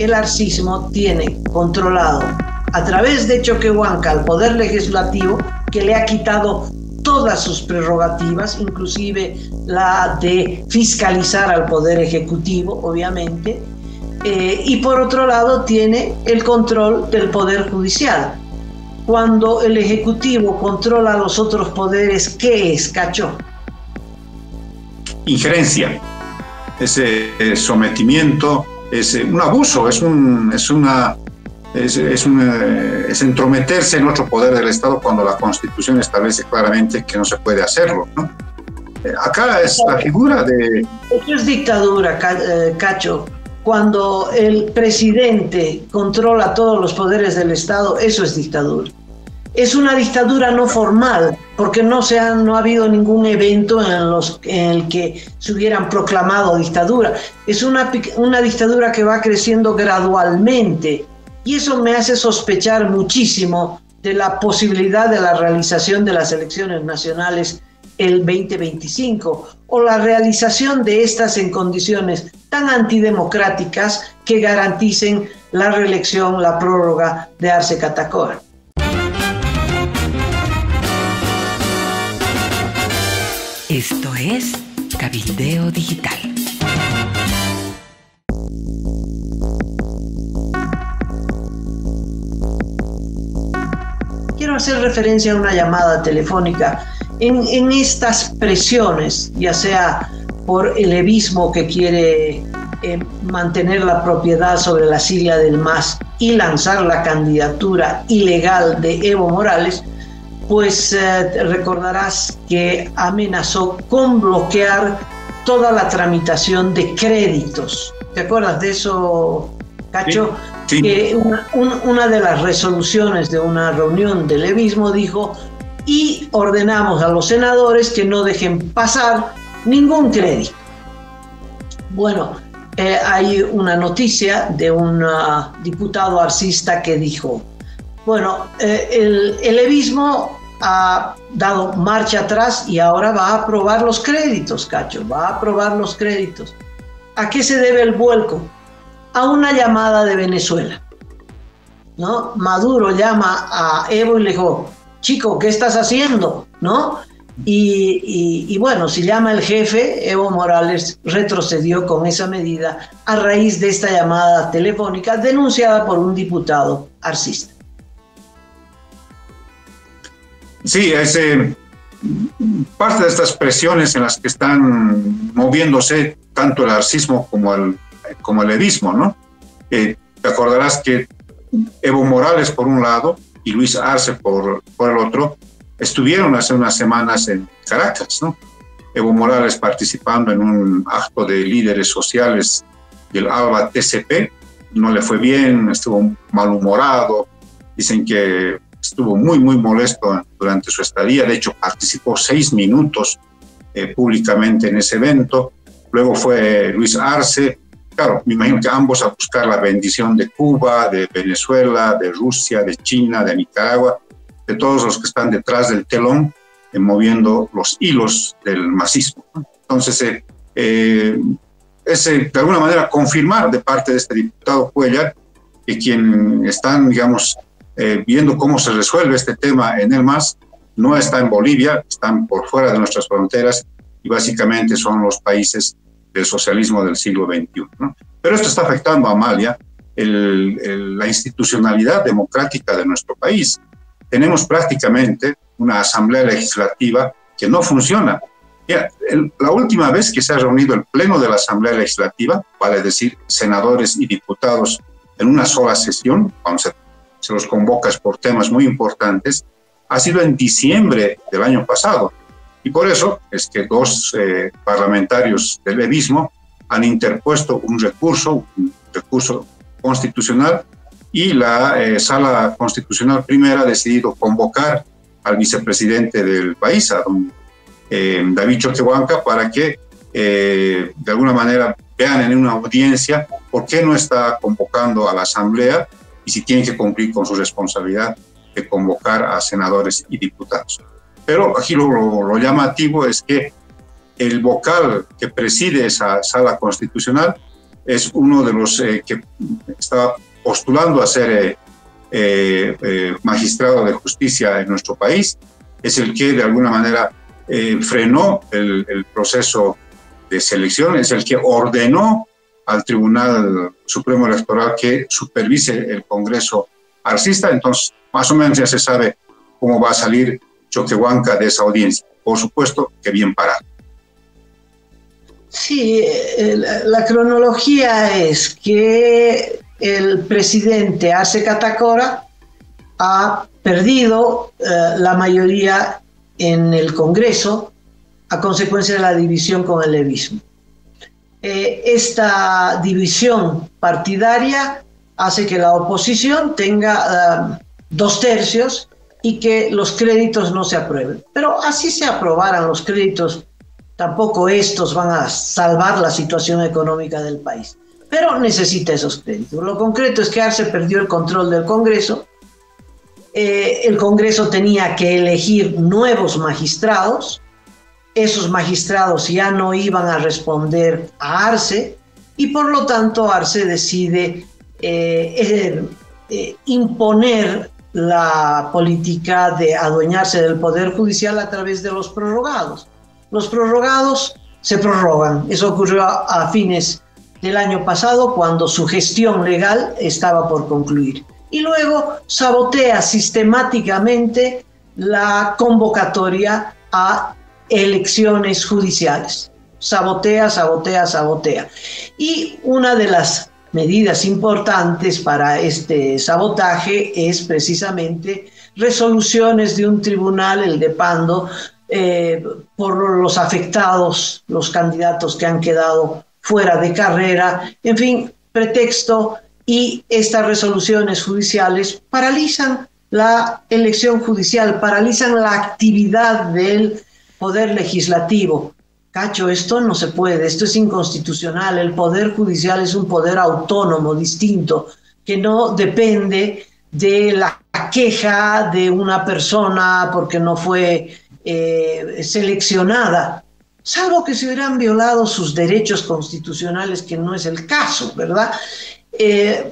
el arcismo tiene controlado a través de Choquehuanca al Poder Legislativo, que le ha quitado todas sus prerrogativas, inclusive la de fiscalizar al Poder Ejecutivo, obviamente, y por otro lado tiene el control del Poder Judicial. Cuando el Ejecutivo controla los otros poderes, ¿qué es, Cacho? Injerencia, ese sometimiento, es un abuso, es entrometerse en otro poder del Estado cuando la Constitución establece claramente que no se puede hacerlo, ¿no? Acá es la figura de... Eso es dictadura, Cacho. Cuando el presidente controla todos los poderes del Estado, eso es dictadura. Es una dictadura no formal, porque no ha habido ningún evento en el que se hubieran proclamado dictadura. Es una dictadura que va creciendo gradualmente, y eso me hace sospechar muchísimo de la posibilidad de la realización de las elecciones nacionales el 2025, o la realización de estas en condiciones tan antidemocráticas que garanticen la reelección, la prórroga de Arce Catacora. Esto es Cabildeo Digital. Quiero hacer referencia a una llamada telefónica. En estas presiones, ya sea por el evismo que quiere mantener la propiedad sobre la sigla del MAS y lanzar la candidatura ilegal de Evo Morales, pues recordarás que amenazó con bloquear toda la tramitación de créditos. ¿Te acuerdas de eso, Cacho? Sí, sí. Que una de las resoluciones de una reunión del evismo dijo: y ordenamos a los senadores que no dejen pasar ningún crédito. Bueno, hay una noticia de un diputado arcista que dijo, bueno, el evismo ha dado marcha atrás y ahora va a aprobar los créditos, Cacho, va a aprobar los créditos. ¿A qué se debe el vuelco? A una llamada de Venezuela, ¿no? Maduro llama a Evo y le dijo: chico, ¿qué estás haciendo? ¿No? Y bueno, si llama el jefe, Evo Morales retrocedió con esa medida a raíz de esta llamada telefónica denunciada por un diputado arcista. Sí, es parte de estas presiones en las que están moviéndose tanto el arcismo como el evismo, ¿no? Te acordarás que Evo Morales por un lado y Luis Arce por el otro estuvieron hace unas semanas en Caracas, ¿no? Evo Morales participando en un acto de líderes sociales del ALBA TCP, no le fue bien, estuvo malhumorado, dicen que estuvo muy molesto durante su estadía, de hecho participó 6 minutos públicamente en ese evento. Luego fue Luis Arce, claro, me imagino que ambos a buscar la bendición de Cuba, de Venezuela, de Rusia, de China, de Nicaragua, de todos los que están detrás del telón, moviendo los hilos del masismo. Entonces, de alguna manera confirmar de parte de este diputado Cuellar que quien están, digamos, viendo cómo se resuelve este tema en el MAS no está en Bolivia, están por fuera de nuestras fronteras y básicamente son los países del socialismo del siglo XXI, ¿no? Pero esto está afectando a Amalia, la institucionalidad democrática de nuestro país. Tenemos prácticamente una asamblea legislativa que no funciona. Mira, la última vez que se ha reunido el pleno de la asamblea legislativa, vale decir, senadores y diputados en una sola sesión, cuando se los convoca por temas muy importantes, ha sido en diciembre del año pasado. Y por eso es que 2 parlamentarios del evismo han interpuesto un recurso constitucional, y la Sala Constitucional Primera ha decidido convocar al vicepresidente del país, a don David Choquehuanca, para que de alguna manera vean en una audiencia por qué no está convocando a la Asamblea y si tienen que cumplir con su responsabilidad de convocar a senadores y diputados. Pero aquí lo llamativo es que el vocal que preside esa Sala Constitucional es uno de los que estaba postulando a ser magistrado de justicia en nuestro país, es el que de alguna manera frenó el proceso de selección, es el que ordenó al Tribunal Supremo Electoral que supervise el Congreso arcista. Entonces, más o menos ya se sabe cómo va a salir Choquehuanca de esa audiencia. Por supuesto que bien parado. Sí, la cronología es que el presidente Arce Catacora ha perdido la mayoría en el Congreso a consecuencia de la división con el levismo. Esta división partidaria hace que la oposición tenga 2/3 y que los créditos no se aprueben. Pero así se aprobaran los créditos, tampoco estos van a salvar la situación económica del país. Pero necesita esos créditos. Lo concreto es que Arce perdió el control del Congreso. El Congreso tenía que elegir nuevos magistrados. Esos magistrados ya no iban a responder a Arce y por lo tanto Arce decide imponer la política de adueñarse del Poder Judicial a través de los prorrogados. Los prorrogados se prorrogan. Eso ocurrió a fines del año pasado, cuando su gestión legal estaba por concluir. Y luego sabotea sistemáticamente la convocatoria a elecciones judiciales. Sabotea. Y una de las medidas importantes para este sabotaje es precisamente resoluciones de un tribunal, el de Pando, por los afectados, los candidatos que han quedado fuera de carrera, en fin, pretexto, y estas resoluciones judiciales paralizan la elección judicial, paralizan la actividad del Poder Legislativo. Cacho, esto no se puede, esto es inconstitucional. El Poder Judicial es un poder autónomo, distinto, que no depende de la queja de una persona porque no fue seleccionada, salvo que se hubieran violado sus derechos constitucionales, que no es el caso, ¿verdad?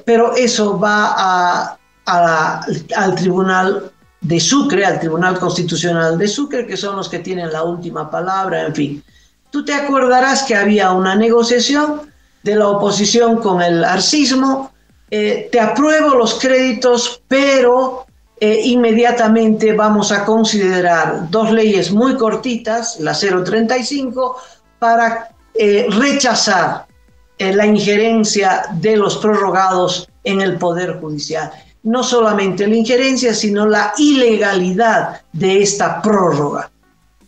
Pero eso va al Tribunal de Sucre, al Tribunal Constitucional de Sucre, que son los que tienen la última palabra, en fin. Tú te acordarás que había una negociación de la oposición con el arcismo. Te apruebo los créditos, pero inmediatamente vamos a considerar dos leyes muy cortitas, la 035, para rechazar la injerencia de los prorrogados en el Poder Judicial. No solamente la injerencia, sino la ilegalidad de esta prórroga.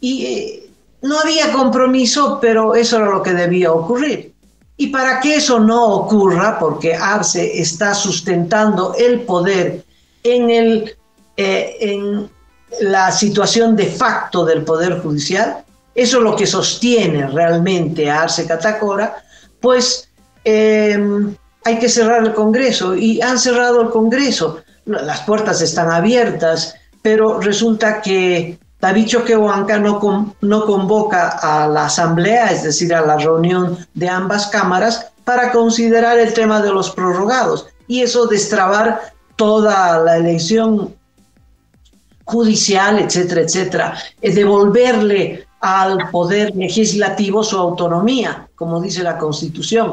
Y no había compromiso, pero eso era lo que debía ocurrir. Y para que eso no ocurra, porque Arce está sustentando el poder en la situación de facto del Poder Judicial, eso es lo que sostiene realmente a Arce Catacora, pues hay que cerrar el Congreso, y han cerrado el Congreso. Las puertas están abiertas, pero resulta que David Choquehuanca no convoca a la asamblea, es decir, a la reunión de ambas cámaras, para considerar el tema de los prorrogados, y eso destrabar toda la elección judicial, etcétera, etcétera, devolverle al Poder Legislativo su autonomía, como dice la Constitución.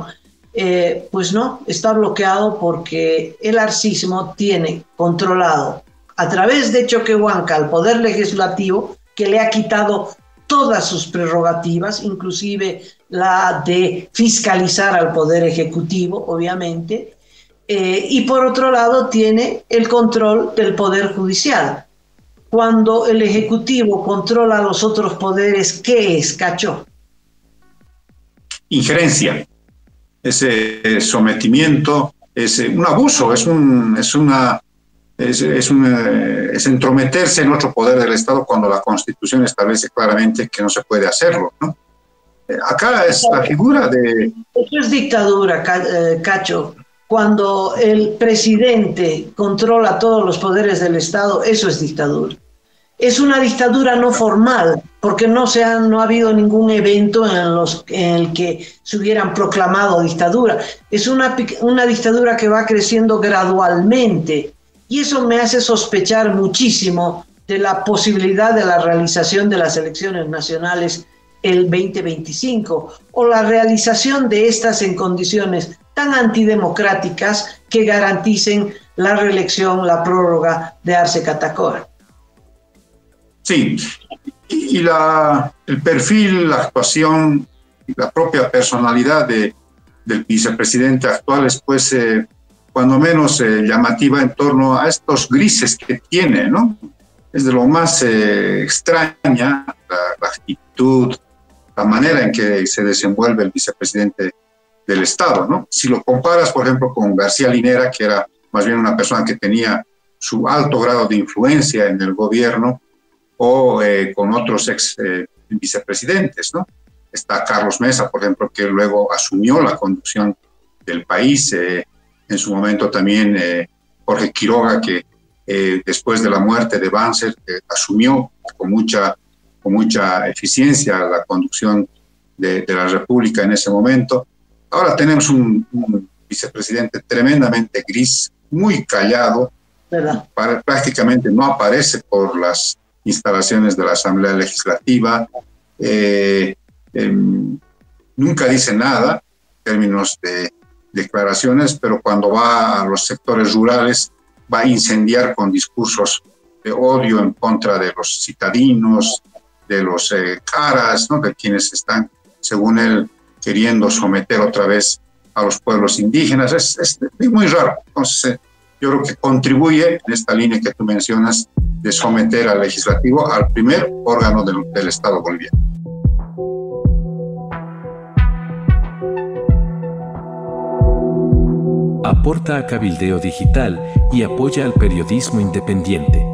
Pues no, está bloqueado porque el arcismo tiene controlado a través de Choquehuanca al Poder Legislativo, que le ha quitado todas sus prerrogativas, inclusive la de fiscalizar al Poder Ejecutivo, obviamente, y por otro lado tiene el control del Poder Judicial. Cuando el Ejecutivo controla los otros poderes, ¿qué es, Cacho? Injerencia, ese sometimiento, es un abuso, es entrometerse en otro poder del Estado cuando la Constitución establece claramente que no se puede hacerlo, ¿no? Acá es la figura de... Eso es dictadura, Cacho. Cuando el presidente controla todos los poderes del Estado, eso es dictadura. Es una dictadura no formal, porque no ha habido ningún evento en el que se hubieran proclamado dictadura. Es una dictadura que va creciendo gradualmente, y eso me hace sospechar muchísimo de la posibilidad de la realización de las elecciones nacionales el 2025, o la realización de estas en condiciones tan antidemocráticas que garanticen la reelección, la prórroga de Arce Catacora. Sí, y el perfil, la actuación, la propia personalidad del vicepresidente actual es, pues, cuando menos llamativa en torno a estos grises que tiene, ¿no? Es de lo más extraña la actitud, la manera en que se desenvuelve el vicepresidente del Estado, ¿no? Si lo comparas, por ejemplo, con García Linera, que era más bien una persona que tenía su alto grado de influencia en el gobierno, o con otros ex vicepresidentes, ¿no? Está Carlos Mesa, por ejemplo, que luego asumió la conducción del país. En su momento también Jorge Quiroga, que después de la muerte de Banzer, asumió con mucha eficiencia la conducción de la República en ese momento. Ahora tenemos un vicepresidente tremendamente gris, muy callado, prácticamente no aparece por las instalaciones de la Asamblea Legislativa, nunca dice nada en términos de declaraciones, pero cuando va a los sectores rurales va a incendiar con discursos de odio en contra de los citadinos, de los caras, ¿no? De quienes están, según él, queriendo someter otra vez a los pueblos indígenas. Es muy raro. Entonces, yo creo que contribuye en esta línea que tú mencionas de someter al legislativo al primer órgano del Estado boliviano. Aporta a Cabildeo Digital y apoya al periodismo independiente.